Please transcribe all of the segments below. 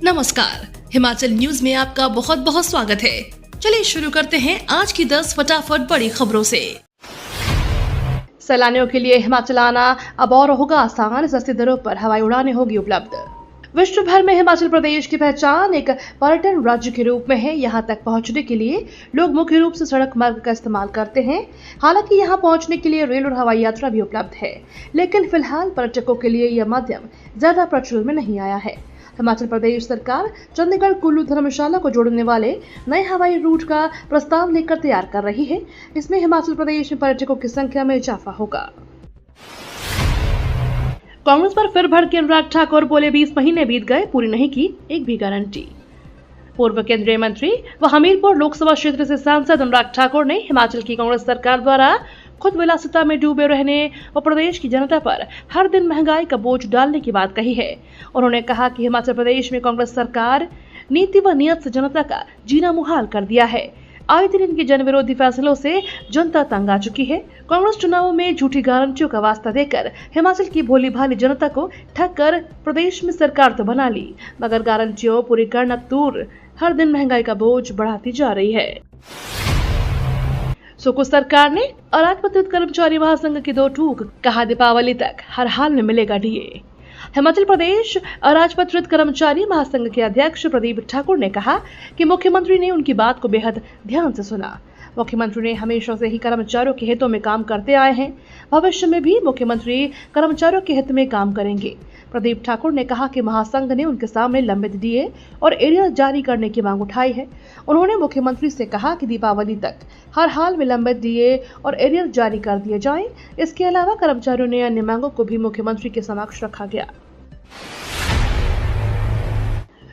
नमस्कार, हिमाचल न्यूज में आपका बहुत बहुत स्वागत है। चलिए शुरू करते हैं आज की 10 फटाफट बड़ी खबरों से। सैलानियों के लिए हिमाचल आना अब और होगा आसान, सस्ती दरों पर हवाई उड़ानें होगी उपलब्ध। विश्व भर में हिमाचल प्रदेश की पहचान एक पर्यटन राज्य के रूप में है। यहाँ तक पहुँचने के लिए लोग मुख्य रूप से सड़क मार्ग का इस्तेमाल करते हैं। हालांकि यहाँ पहुँचने के लिए रेल और हवाई यात्रा भी उपलब्ध है, लेकिन फिलहाल पर्यटकों के लिए यह माध्यम ज्यादा प्रचलन में नहीं आया है। हिमाचल प्रदेश सरकार चंडीगढ़ कुल्लू धर्मशाला को जोड़ने वाले नए हवाई रूट का प्रस्ताव लेकर तैयार कर रही है। इसमें हिमाचल प्रदेश में पर्यटकों की संख्या में इजाफा होगा। कांग्रेस पर फिर भड़के अनुराग ठाकुर, बोले 20 महीने बीत गए, पूरी नहीं की एक भी गारंटी। पूर्व केंद्रीय मंत्री व हमीरपुर लोकसभा क्षेत्र से सांसद अनुराग ठाकुर ने हिमाचल की कांग्रेस सरकार द्वारा खुद विलासिता में डूबे रहने व प्रदेश की जनता पर हर दिन महंगाई का बोझ डालने की बात कही है। उन्होंने कहा कि हिमाचल प्रदेश में कांग्रेस सरकार नीति व नियत से जनता का जीना मुहाल कर दिया है। आए दिन इनके जन विरोधी फैसलों से जनता तंग आ चुकी है। कांग्रेस चुनावों में झूठी गारंटियों का वास्ता देकर हिमाचल की भोली भाली जनता को ठग कर प्रदेश में सरकार तो बना ली, मगर गारंटियों पूरी करना दूर हर दिन महंगाई का बोझ बढ़ाती जा रही है। सुकू सरकार ने अराजपत्रित कर्मचारी महासंघ की दो टूक, कहा दीपावली तक हर हाल में मिलेगा डीए। हिमाचल प्रदेश अराजपत्रित कर्मचारी महासंघ के अध्यक्ष प्रदीप ठाकुर ने कहा कि मुख्यमंत्री ने उनकी बात को बेहद ध्यान से सुना। मुख्यमंत्री ने हमेशा से ही कर्मचारियों के हितों में काम करते आए हैं, भविष्य में भी मुख्यमंत्री कर्मचारियों के हित में काम करेंगे। प्रदीप ठाकुर ने कहा कि महासंघ ने उनके सामने लंबित डीए और एरियर जारी करने की मांग उठाई है। उन्होंने मुख्यमंत्री से कहा कि दीपावली तक हर हाल में लंबित डीए और एरियर जारी कर दिए जाएं। इसके अलावा कर्मचारियों ने अन्य मांगों को भी मुख्यमंत्री के समक्ष रखा गया।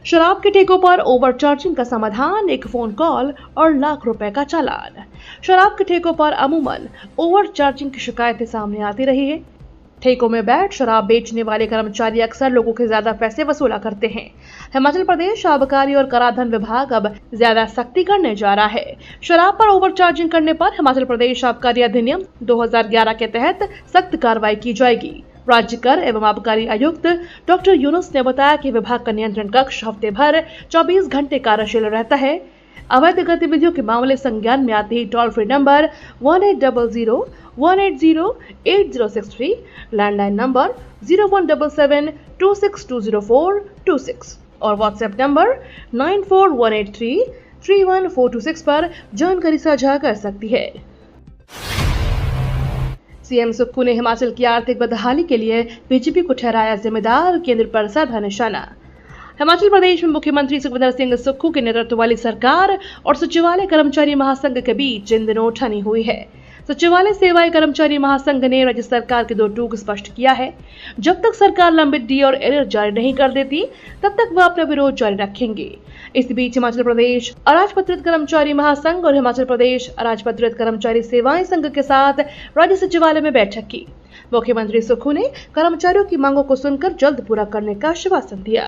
शराब के ठेकों पर ओवरचार्जिंग का समाधान, एक फोन कॉल और लाख रुपए का चालान। शराब के ठेकों पर अमूमन ओवरचार्जिंग की शिकायतें सामने आती रही है। ठेकों में बैठ शराब बेचने वाले कर्मचारी अक्सर लोगों के ज्यादा पैसे वसूला करते हैं। हिमाचल प्रदेश आबकारी और कराधान विभाग अब ज्यादा सख्ती करने जा रहा है। शराब पर ओवरचार्जिंग करने पर हिमाचल प्रदेश आबकारी अधिनियम 2011 के तहत सख्त कार्रवाई की जाएगी। राज्य कर एवं आबकारी आयुक्त डॉक्टर यूनुस ने बताया कि विभाग का नियंत्रण कक्ष हफ्ते भर 24 घंटे कार्यशील रहता है। अवैध गतिविधियों के मामले संज्ञान में आते ही toll free number 1800-180-8063, landline number 0177-2620426 और व्हाट्सएप नंबर 9418331426 पर जानकारी साझा कर सकती है। सीएम सुक्खू ने हिमाचल की आर्थिक बदहाली के लिए बीजेपी को ठहराया जिम्मेदार, केंद्र पर साधा निशाना। हिमाचल प्रदेश में मुख्यमंत्री सुखविंदर सिंह सुक्खू के नेतृत्व वाली सरकार और सचिवालय कर्मचारी महासंघ के बीच इन दिनों ठनी हुई है। सचिवालय सेवाएं कर्मचारी महासंघ ने राज्य सरकार के दो टूक स्पष्ट किया है। जब तक सरकार लंबित डी और एरियर जारी नहीं कर देती, तब तक वह अपना विरोध जारी रखेंगे। इस बीच हिमाचल प्रदेश अराजपत्रित कर्मचारी महासंघ और हिमाचल प्रदेश अराजपत्रित कर्मचारी सेवाएं संघ के साथ राज्य सचिवालय में बैठक की। मुख्यमंत्री सुक्खू ने कर्मचारियों की मांगों को सुनकर जल्द पूरा करने का आश्वासन दिया।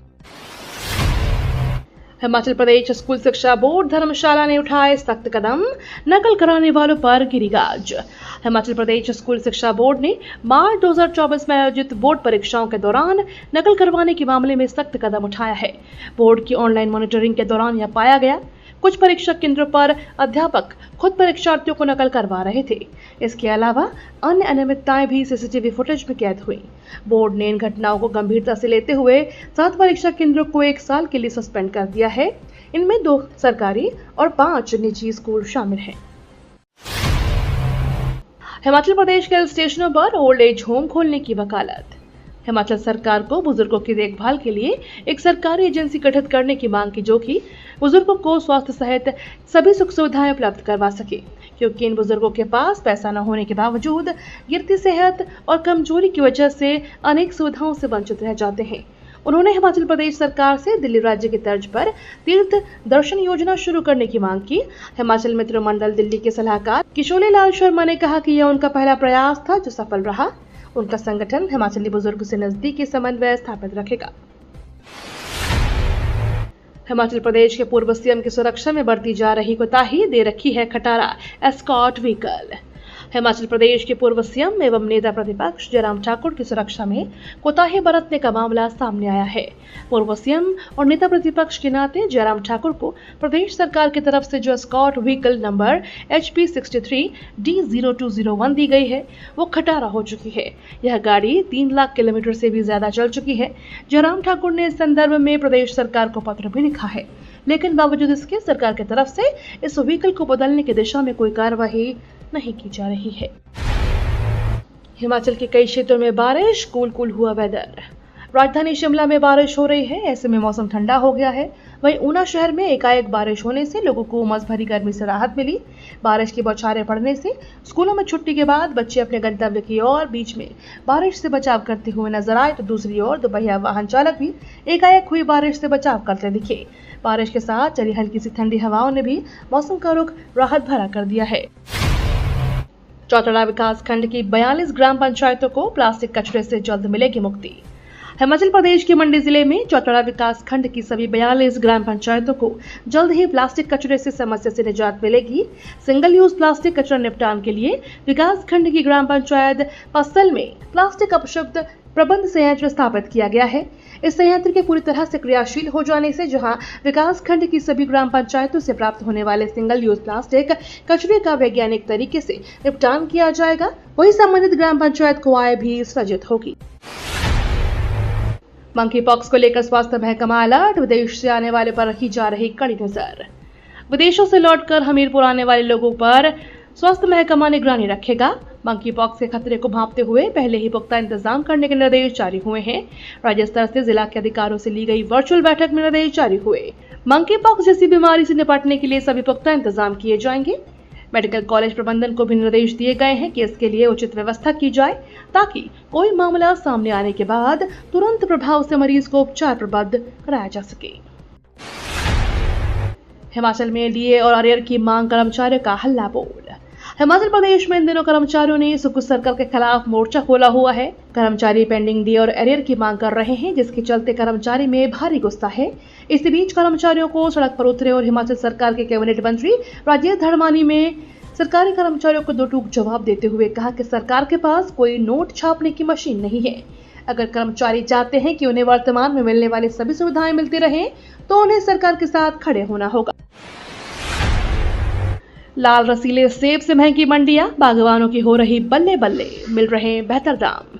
हिमाचल प्रदेश स्कूल शिक्षा बोर्ड धर्मशाला ने उठाए सख्त कदम, नकल कराने वालों पर गिरी गाज। हिमाचल प्रदेश स्कूल शिक्षा बोर्ड ने मार्च 2024 में आयोजित बोर्ड परीक्षाओं के दौरान नकल करवाने के मामले में सख्त कदम उठाया है। बोर्ड की ऑनलाइन मॉनिटरिंग के दौरान यह पाया गया। कुछ परीक्षा केंद्रों पर अध्यापक खुद परीक्षार्थियों को नकल करवा रहे थे। इसके अलावा अन्य अनियमितताएं भी सीसीटीवी फुटेज में कैद हुई। बोर्ड ने इन घटनाओं को गंभीरता से लेते हुए 7 परीक्षा केंद्रों को 1 साल के लिए सस्पेंड कर दिया है। इनमें 2 सरकारी और 5 निजी स्कूल शामिल हैं। हिमाचल प्रदेश के हिल स्टेशनों पर ओल्ड एज होम खोलने की वकालत। हिमाचल सरकार को बुजुर्गों की देखभाल के लिए एक सरकारी एजेंसी गठित करने की मांग की, जो कि बुजुर्गों को स्वास्थ्य सहित सभी सुख सुविधाएं उपलब्ध करवा सके, क्योंकि इन बुजुर्गों के पास पैसा न होने के बावजूद गिरती सेहत और कमजोरी की वजह से अनेक सुविधाओं से वंचित रह जाते हैं। उन्होंने हिमाचल प्रदेश सरकार से दिल्ली राज्य की तर्ज पर तीर्थ दर्शन योजना शुरू करने की मांग की। हिमाचल मित्र मंडल दिल्ली के सलाहकार किशोरी लाल शर्मा ने कहा कि यह उनका पहला प्रयास था जो सफल रहा। उनका संगठन हिमाचली बुजुर्ग से नजदीकी समन्वय स्थापित रखेगा। हिमाचल प्रदेश के पूर्व सीएम की सुरक्षा में बढ़ती जा रही कोताही, दे रखी है खटारा एस्कॉर्ट व्हीकल। हिमाचल प्रदेश के पूर्व सीएम एवं नेता प्रतिपक्ष जयराम ठाकुर की सुरक्षा में कोताही बरतने का मामला सामने आया है। पूर्व सीएम और नेता प्रतिपक्ष के नाते जयराम ठाकुर को प्रदेश सरकार की तरफ से जो escort vehicle number HP 63D0201 दी गई है वो खटारा हो चुकी है। यह गाड़ी 3 लाख किलोमीटर से भी ज्यादा चल चुकी है। जयराम ठाकुर ने इस संदर्भ में प्रदेश सरकार को पत्र भी लिखा है, लेकिन बावजूद इसके सरकार की तरफ से इस व्हीकल को बदलने की दिशा में कोई कार्यवाही नहीं की जा रही है। हिमाचल के कई क्षेत्रों में बारिश, कूल हुआ वेदर। राजधानी शिमला में बारिश हो रही है, ऐसे में मौसम ठंडा हो गया है। वहीं ऊना शहर में एकाएक बारिश होने से लोगों को उमस भरी गर्मी से राहत मिली। बारिश की बौछारें पड़ने से स्कूलों में छुट्टी के बाद बच्चे अपने गंतव्य की ओर बीच में बारिश से बचाव करते हुए नजर आए, तो दूसरी ओर दोपहिया वाहन चालक भी एकाएक हुई बारिश से बचाव करते दिखे। बारिश के साथ चली हल्की सी ठंडी हवाओं ने भी मौसम का रुख राहत भरा कर दिया है। चौतड़ा विकास खंड की 42 ग्राम पंचायतों को प्लास्टिक कचरे से जल्द मिलेगी मुक्ति। हिमाचल प्रदेश के मंडी जिले में चौतड़ा विकास खंड की सभी 42 ग्राम पंचायतों को जल्द ही प्लास्टिक कचरे से समस्या से निजात मिलेगी। सिंगल यूज प्लास्टिक कचरा निपटान के लिए विकास खंड की ग्राम पंचायत पस्सल में प्लास्टिक अपशिष्ट प्रबंध संयंत्र स्थापित किया गया है। इस संयंत्र के पूरी तरह से क्रियाशील हो जाने से जहां विकास खंड की सभी ग्राम पंचायतों से प्राप्त होने वाले सिंगल यूज प्लास्टिक कचरे का वैज्ञानिक तरीके से निपटान किया जाएगा, वहीं संबंधित ग्राम पंचायत को आय भी सृजित होगी। मंकी पॉक्स को लेकर स्वास्थ्य महकमा अलर्ट, विदेश से आने वाले पर रखी जा रही कड़ी नजर। विदेशों से लौटकर हमीरपुर आने वाले लोगों पर स्वास्थ्य महकमा निगरानी रखेगा। मंकी पॉक्स के खतरे को भांपते हुए पहले ही पुख्ता इंतजाम करने के निर्देश जारी हुए हैं। राज्य स्तर से जिला के अधिकारियों से ली गई वर्चुअल बैठक में निर्देश जारी हुए। मंकी पॉक्स जैसी बीमारी से निपटने के लिए सभी पुख्ता इंतजाम किए जाएंगे। मेडिकल कॉलेज प्रबंधन को भी निर्देश दिए गए हैं कि इसके लिए उचित व्यवस्था की जाए, ताकि कोई मामला सामने आने के बाद तुरंत प्रभाव से मरीज को उपचार प्रबंध कराया जा सके। हिमाचल में डीए और अरियर की मांग कर्मचारियों का हल्ला बोल। हिमाचल प्रदेश में इन दिनों कर्मचारियों ने सुकुच सरकार के खिलाफ मोर्चा खोला हुआ है। कर्मचारी पेंडिंग डीए और अरियर की मांग कर रहे हैं, जिसके चलते कर्मचारी में भारी गुस्सा है। इसी बीच कर्मचारियों को सड़क पर उतरे और हिमाचल सरकार के कैबिनेट मंत्री राजेश धर्मानी में सरकारी कर्मचारियों को दो टूक जवाब देते हुए कहा कि सरकार के पास कोई नोट छापने की मशीन नहीं है। अगर कर्मचारी चाहते हैं कि उन्हें वर्तमान में मिलने वाली सभी सुविधाएं मिलती रहें, तो उन्हें सरकार के साथ खड़े होना होगा। लाल रसीले सेब से महंगी मंडियां, बागवानों की हो रही बल्ले बल्ले, मिल रहे बेहतर दाम।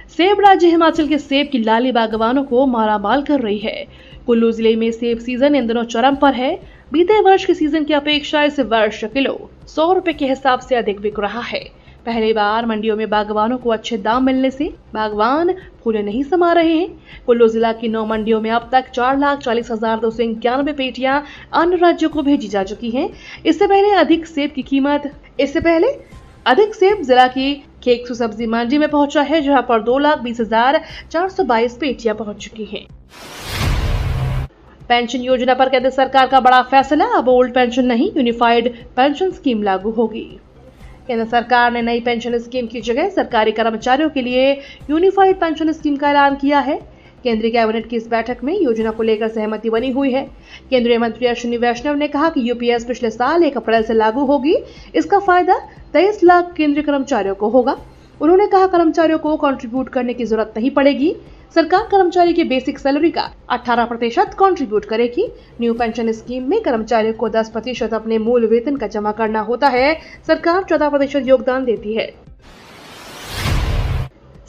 सेब राज्य हिमाचल के सेब की लाली बागवानों को मालामाल कर रही है। कुल्लू जिले में सेब सीजन इन दिनों चरम पर है। बीते वर्ष के सीजन की अपेक्षा इस वर्ष किलो 100 रुपए के हिसाब से अधिक बिक रहा है। पहली बार मंडियों में बागवानों को अच्छे दाम मिलने से बागवान फूले नहीं समा रहे हैं। कुल्लू जिला की 9 मंडियों में अब तक 4,40,291 पेटियां अन्य राज्यों को भेजी जा चुकी हैं। इससे पहले अधिक सेब जिला की खेकसू सब्जी मंडी में पहुंचा है, जहां पर 2,20,422 पेटियां पहुंच चुकी हैं। पेंशन योजना पर केंद्र सरकार का बड़ा फैसला, अब ओल्ड पेंशन नहीं, यूनिफाइड पेंशन स्कीम लागू होगी। केंद्र सरकार ने नई पेंशन स्कीम की जगह सरकारी कर्मचारियों के लिए यूनिफाइड पेंशन स्कीम का ऐलान किया है। केंद्रीय कैबिनेट की इस बैठक में योजना को लेकर सहमति बनी हुई है। केंद्रीय मंत्री अश्विनी वैष्णव ने कहा कि यूपीएस पिछले साल 1 अप्रैल से लागू होगी। इसका फायदा 23 लाख केंद्रीय कर्मचारियों को होगा। उन्होंने कहा कर्मचारियों को कंट्रीब्यूट करने की जरूरत नहीं पड़ेगी। सरकार कर्मचारी की बेसिक सैलरी का 18% कंट्रीब्यूट करेगी। न्यू पेंशन स्कीम में कर्मचारियों को 10% अपने मूल वेतन का जमा करना होता है। सरकार 14% योगदान देती है।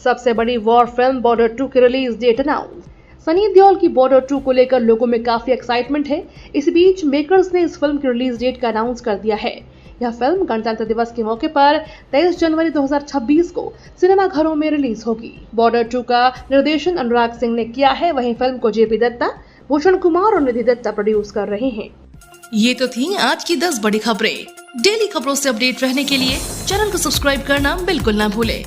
सबसे बड़ी वॉर फिल्म बॉर्डर 2 की release date announce. Sunny Deol की बॉर्डर 2 को लेकर लोगों में काफी एक्साइटमेंट है। इस बीच मेकर्स ने इस फिल्म की रिलीज डेट का अनाउंस कर दिया है। यह फिल्म गणतंत्र दिवस के मौके पर 23 जनवरी 2026 को सिनेमाघरों में रिलीज होगी। बॉर्डर 2 का निर्देशन अनुराग सिंह ने किया है। वहीं फिल्म को जेपी दत्ता, भूषण कुमार और निधि दत्ता प्रोड्यूस कर रहे हैं। ये तो थी आज की 10 बड़ी खबरें। डेली खबरों से अपडेट रहने के लिए चैनल को सब्सक्राइब करना बिल्कुल ना भूलें।